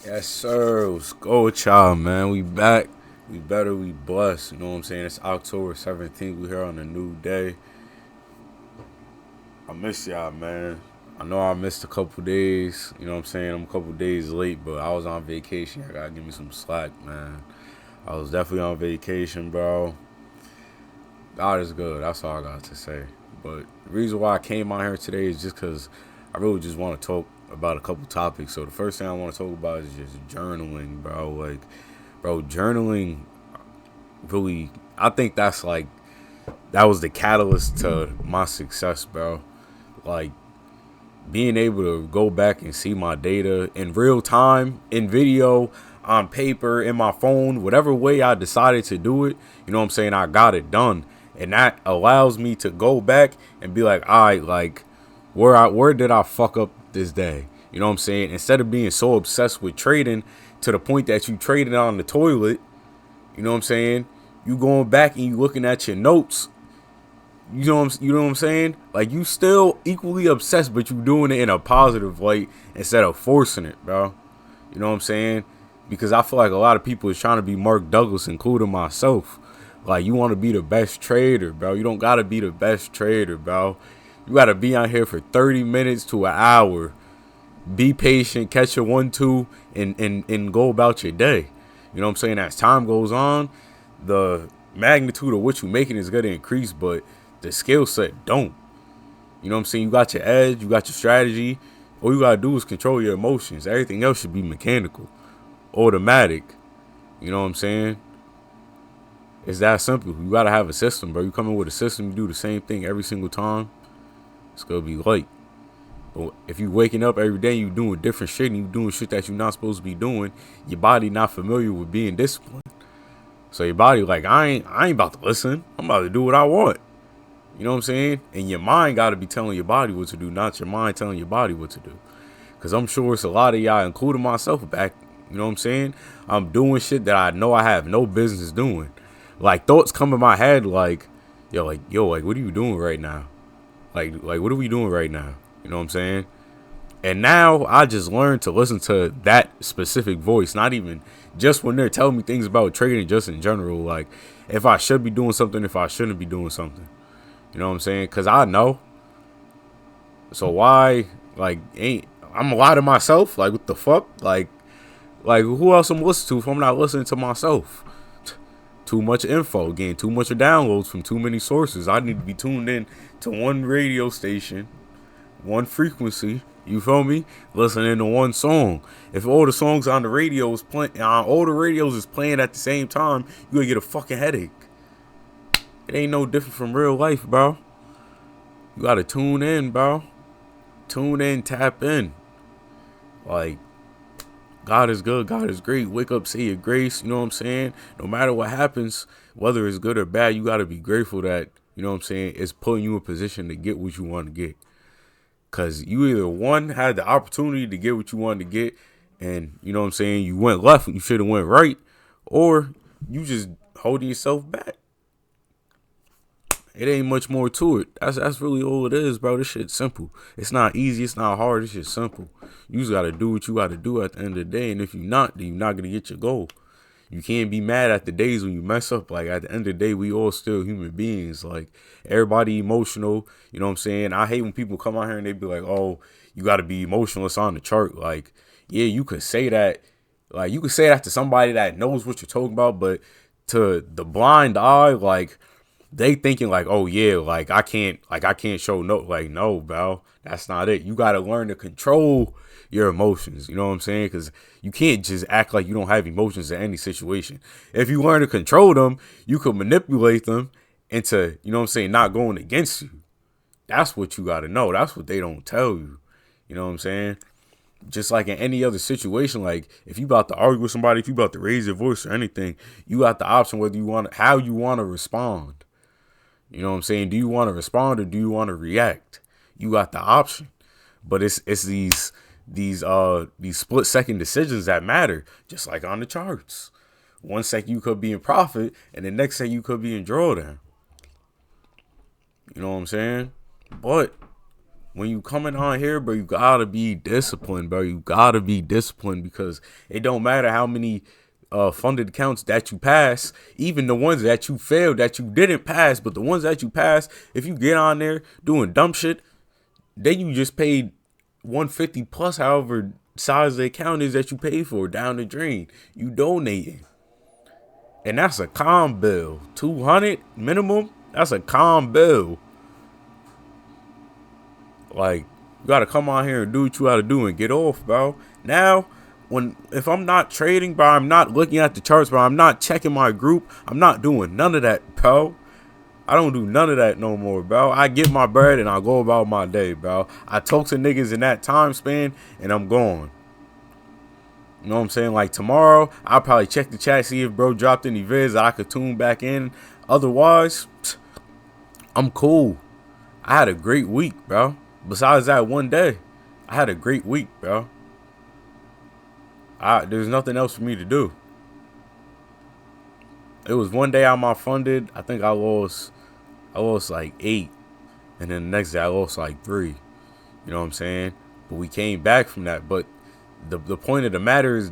Yes, sir. Let's go with y'all, man. We back. We better. We blessed. You know what I'm saying? It's October 17th. We here on a new day. I miss y'all, man. I know I missed a couple days. You know what I'm saying? I'm a couple days late, but I was on vacation. I gotta give me some slack, man. I was definitely on vacation, bro. God is good. That's all I got to say. But the reason why I came on here today is just because I really just want to talk about a couple topics. So the first thing I want to talk about is just journaling, bro. Like, bro, journaling really, I think that's like, that was the catalyst to my success, bro. Like, being able to go back and see my data in real time, in video, on paper, in my phone, whatever way I decided to do it, you know what I'm saying? I got it done. And that allows me to go back and be like, all right, like, where did I fuck up this day? You know what I'm saying? Instead of being so obsessed with trading to the point that you traded on the toilet, you know what I'm saying? You going back and you looking at your notes. You know what I'm saying? Like, you still equally obsessed, but you doing it in a positive light instead of forcing it, bro. You know what I'm saying? Because I feel like a lot of people is trying to be Mark Douglas, including myself. Like, you want to be the best trader, bro. You don't gotta be the best trader, bro. You gotta be out here for 30 minutes to an hour. Be patient, catch a 1-2, and go about your day. You know what I'm saying? As time goes on, the magnitude of what you're making is gonna increase, but the skill set don't. You know what I'm saying? You got your edge, you got your strategy. All you gotta do is control your emotions. Everything else should be mechanical, automatic. You know what I'm saying? It's that simple. You gotta have a system, bro. You come in with a system, you do the same thing every single time. It's gonna be late. But if you waking up every day, you doing different shit, and you doing shit that you're not supposed to be doing, your body not familiar with being disciplined. So your body like, I ain't about to listen. I'm about to do what I want. You know what I'm saying? And your mind got to be telling your body what to do, not your mind telling your body what to do. Because I'm sure it's a lot of y'all, including myself, back. You know what I'm saying? I'm doing shit that I know I have no business doing. Like, thoughts come in my head like, yo, what are you doing right now? Like, what are we doing right now? You know what I'm saying? And now I just learned to listen to that specific voice, not even just when they're telling me things about trading, just in general. Like, if I should be doing something, if I shouldn't be doing something. You know what I'm saying? Because I know. So why, like, ain't I'm a lie to myself? Like, what the fuck? Like who else I'm listening to if I'm not listening to myself? Too much info, getting too much downloads from too many sources. I need to be tuned in to one radio station, one frequency. You feel me? Listening to one song. If all the songs on the radio is playing, all the radios is playing at the same time, you gonna get a fucking headache. It ain't no different from real life, bro. You gotta tune in, bro. Tune in, tap in. Like, God is good, God is great. Wake up, say your grace. You know what I'm saying? No matter what happens, whether it's good or bad, you gotta be grateful that, you know what I'm saying, it's putting you in position to get what you want to get. Cause you either one had the opportunity to get what you wanted to get, and you know what I'm saying, you went left when you should have went right, or you just holding yourself back. It ain't much more to it. That's really all it is, bro. This shit's simple. It's not easy. It's not hard. This shit's simple. You just gotta do what you gotta do at the end of the day. And if you're not, then you're not gonna get your goal. You can't be mad at the days when you mess up. Like, at the end of the day, we all still human beings. Like, everybody emotional. You know what I'm saying? I hate when people come out here and they be like, "Oh, you gotta be emotionless on the chart." Like, yeah, you could say that. Like, you could say that to somebody that knows what you're talking about, but to the blind eye, like, they thinking like, oh yeah, like I can't show no, like, no, bro, that's not it. You gotta learn to control your emotions. You know what I'm saying? Because you can't just act like you don't have emotions in any situation. If you learn to control them, you can manipulate them into, you know what I'm saying, not going against you. That's what you gotta know. That's what they don't tell you. You know what I'm saying? Just like in any other situation, like if you about to argue with somebody, if you about to raise your voice or anything, you got the option whether you want how you want to respond. You know what I'm saying? Do you want to respond or do you want to react? You got the option. But it's these split second decisions that matter, just like on the charts. 1 second you could be in profit and the next second you could be in drawdown. You know what I'm saying? But when you coming on here, bro, you gotta be disciplined, bro. You gotta be disciplined because it don't matter how many funded accounts that you pass, even the ones that you failed that you didn't pass, but the ones that you pass, if you get on there doing dumb shit, then you just paid 150 plus however size the account is that you paid for down the drain. You donating. And that's a calm bill. 200 minimum. That's a calm bill. Like, you gotta come on here and do what you gotta do and get off, bro. Now, if I'm not trading, bro, I'm not looking at the charts, bro, I'm not checking my group, I'm not doing none of that, bro. I don't do none of that no more, bro. I get my bread and I go about my day, bro. I talk to niggas in that time span and I'm gone. You know what I'm saying? Like tomorrow, I'll probably check the chat, see if bro dropped any vids that I could tune back in. Otherwise, I'm cool. I had a great week, bro. Besides that one day, I had a great week, bro. There's nothing else for me to do. It was one day I'm off funded. I think I lost like 8. And then the next day I lost like 3. You know what I'm saying? But we came back from that. But the point of the matter is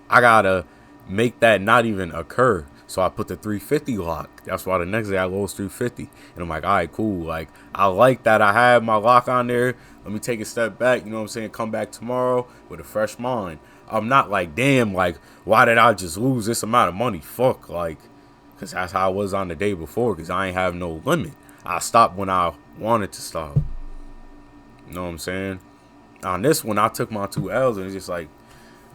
I gotta make that not even occur. So I put the 350 lock. That's why the next day I lost 350. And I'm like, all right, cool. Like, I like that I had my lock on there. Let me take a step back, you know what I'm saying? Come back tomorrow with a fresh mind. I'm not like, damn, like, why did I just lose this amount of money? Fuck, like, because that's how I was on the day before, because I ain't have no limit. I stopped when I wanted to stop. You know what I'm saying? On this one, I took my 2 L's, and it's just like,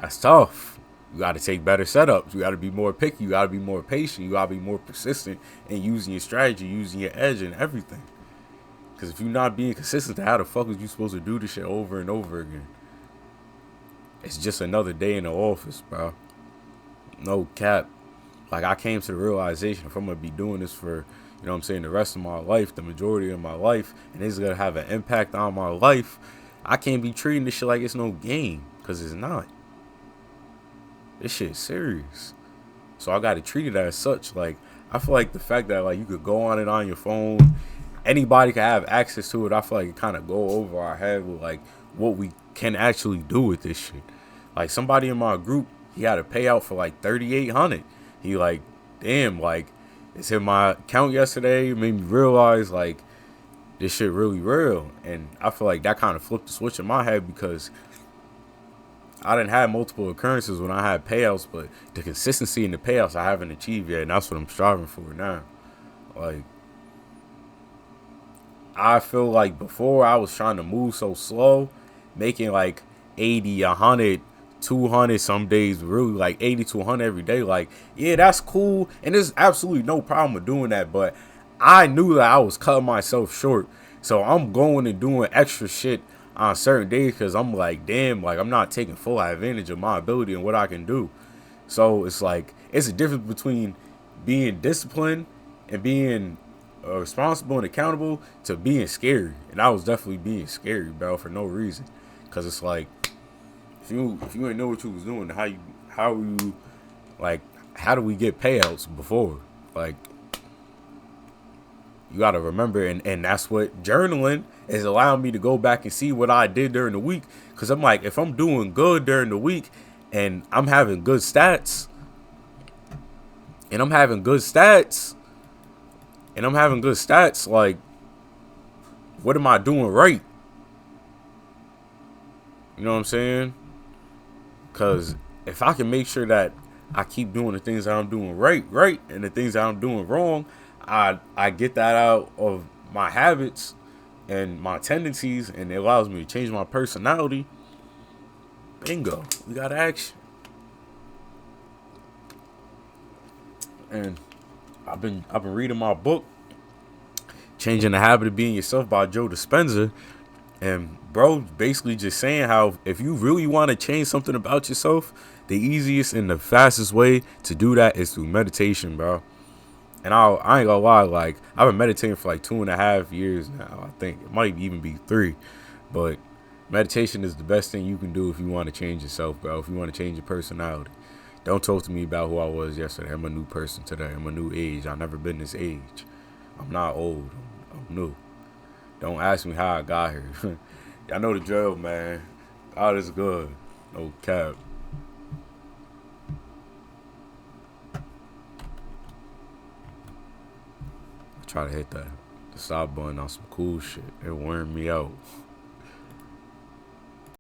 that's tough. You got to take better setups. You got to be more picky. You got to be more patient. You got to be more persistent in using your strategy, using your edge and everything. Because if you're not being consistent, how the fuck is you supposed to do this shit over and over again? It's just another day in the office, bro. No cap. Like, I came to the realization if I'm going to be doing this for, you know what I'm saying, the rest of my life, the majority of my life, and it's going to have an impact on my life, I can't be treating this shit like it's no game. Because it's not. This shit's serious. So I gotta treat it as such. Like, I feel like the fact that like you could go on it on your phone, anybody can have access to it, I feel like it kind of go over our head with like what we can actually do with this shit. Like somebody in my group, he had a payout for like 3,800. He like, damn, like it's in my account yesterday. It made me realize like this shit really real. And I feel like that kind of flipped the switch in my head because I didn't have multiple occurrences when I had payouts, but the consistency in the payouts I haven't achieved yet, and that's what I'm striving for now. Like, I feel like before I was trying to move so slow, making like 80, 100, 200 some days, really like 80 to 100 every day. Like, yeah, that's cool, and there's absolutely no problem with doing that, but I knew that I was cutting myself short, so I'm going and doing extra shit on certain days because I'm like, damn, like I'm not taking full advantage of my ability and what I can do. So it's like, it's a difference between being disciplined and being responsible and accountable to being scary. And I was definitely being scary, bro, for no reason. Because it's like, if you ain't know what you was doing, how do we get payouts before? Like, you got to remember, and that's what journaling is allowing me to go back and see what I did during the week. Because I'm like, if I'm doing good during the week and I'm having good stats, like, what am I doing right? You know what I'm saying? Because if I can make sure that I keep doing the things that I'm doing right, and the things that I'm doing wrong, I get that out of my habits and my tendencies, and it allows me to change my personality. Bingo, we got action. And I've been reading my book, Changing the Habit of Being Yourself by Joe Dispenza. And bro, basically just saying how if you really want to change something about yourself, the easiest and the fastest way to do that is through meditation, bro. And I ain't gonna lie, like, I've been meditating for like 2.5 years now. I think it might even be 3. But meditation is the best thing you can do if you want to change yourself, bro. If you want to change your personality. Don't talk to me about who I was yesterday. I'm a new person today. I'm a new age. I've never been this age. I'm not old. I'm new. Don't ask me how I got here. Y'all know the drill, man. God is good. No cap. I try to hit the stop button on some cool shit. It wearing me out.